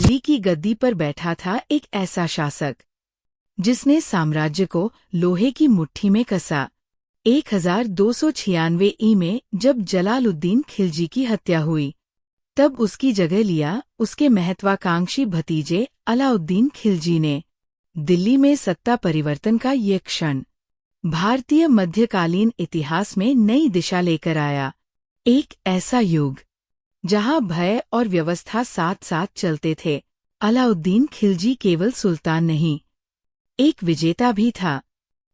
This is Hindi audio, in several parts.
दिल्ली की गद्दी पर बैठा था एक ऐसा शासक जिसने साम्राज्य को लोहे की मुट्ठी में कसा। 1296 ई में जब जलालुद्दीन खिलजी की हत्या हुई, तब उसकी जगह लिया उसके महत्वाकांक्षी भतीजे अलाउद्दीन खिलजी ने। दिल्ली में सत्ता परिवर्तन का ये क्षण भारतीय मध्यकालीन इतिहास में नई दिशा लेकर आया। एक ऐसा युग जहां भय और व्यवस्था साथ साथ चलते थे। अलाउद्दीन खिलजी केवल सुल्तान नहीं, एक विजेता भी था।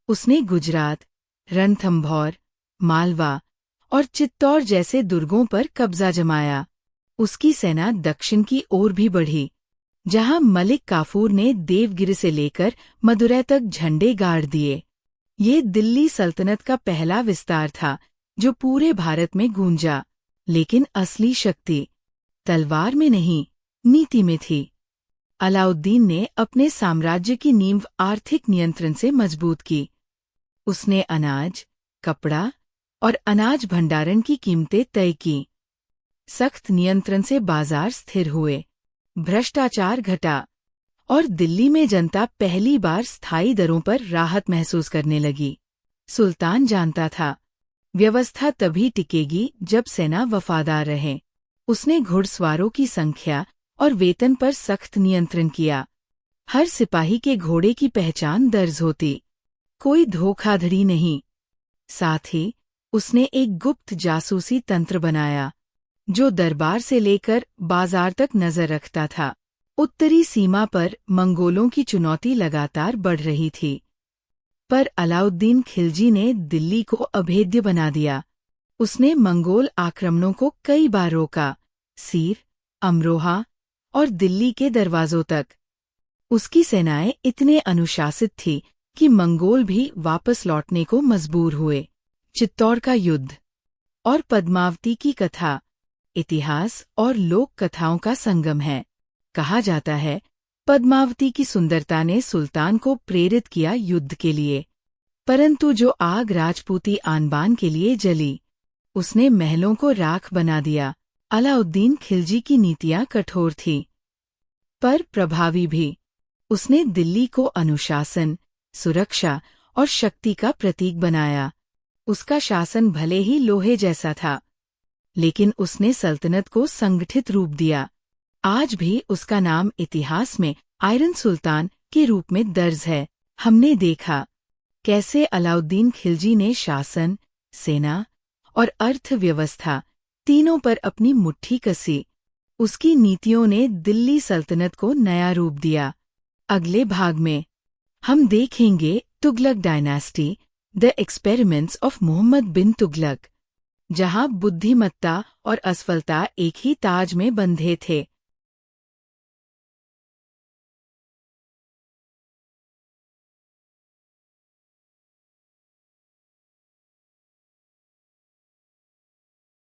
उसने गुजरात, रणथंभौर, मालवा और चित्तौड़ जैसे दुर्गों पर कब्जा जमाया। उसकी सेना दक्षिण की ओर भी बढ़ी, जहां मलिक काफूर ने देवगिरी से लेकर मदुरै तक झंडे गाड़ दिए। ये दिल्ली सल्तनत का पहला विस्तार था जो पूरे भारत में गूंजा। लेकिन असली शक्ति तलवार में नहीं, नीति में थी। अलाउद्दीन ने अपने साम्राज्य की नींव आर्थिक नियंत्रण से मजबूत की। उसने अनाज, कपड़ा और अनाज भंडारण की कीमतें तय की। सख्त नियंत्रण से बाजार स्थिर हुए, भ्रष्टाचार घटा और दिल्ली में जनता पहली बार स्थायी दरों पर राहत महसूस करने लगी। सुल्तान जानता था, व्यवस्था तभी टिकेगी जब सेना वफादार रहे। उसने घुड़सवारों की संख्या और वेतन पर सख्त नियंत्रण किया। हर सिपाही के घोड़े की पहचान दर्ज होती, कोई धोखाधड़ी नहीं। साथ ही उसने एक गुप्त जासूसी तंत्र बनाया जो दरबार से लेकर बाजार तक नजर रखता था। उत्तरी सीमा पर मंगोलों की चुनौती लगातार बढ़ रही थी, पर अलाउद्दीन खिलजी ने दिल्ली को अभेद्य बना दिया। उसने मंगोल आक्रमणों को कई बार रोका, सीर, अमरोहा और दिल्ली के दरवाजों तक। उसकी सेनाएं इतने अनुशासित थी कि मंगोल भी वापस लौटने को मजबूर हुए। चित्तौड़ का युद्ध और पद्मावती की कथा इतिहास और लोक कथाओं का संगम है। कहा जाता है, पद्मावती की सुंदरता ने सुल्तान को प्रेरित किया युद्ध के लिए। परंतु जो आग राजपूती आनबान के लिए जली, उसने महलों को राख बना दिया। अलाउद्दीन खिलजी की नीतियां कठोर थीं, पर प्रभावी भी। उसने दिल्ली को अनुशासन, सुरक्षा और शक्ति का प्रतीक बनाया। उसका शासन भले ही लोहे जैसा था, लेकिन उसने सल्तनत को संगठित रूप दिया। आज भी उसका नाम इतिहास में आयरन सुल्तान के रूप में दर्ज है। हमने देखा कैसे अलाउद्दीन खिलजी ने शासन, सेना और अर्थव्यवस्था तीनों पर अपनी मुट्ठी कसी। उसकी नीतियों ने दिल्ली सल्तनत को नया रूप दिया। अगले भाग में हम देखेंगे Tughlaq dynasty, the experiments of Mohammad bin Tughlaq, जहां बुद्धिमत्ता और असफलता एक ही ताज में बंधे थे।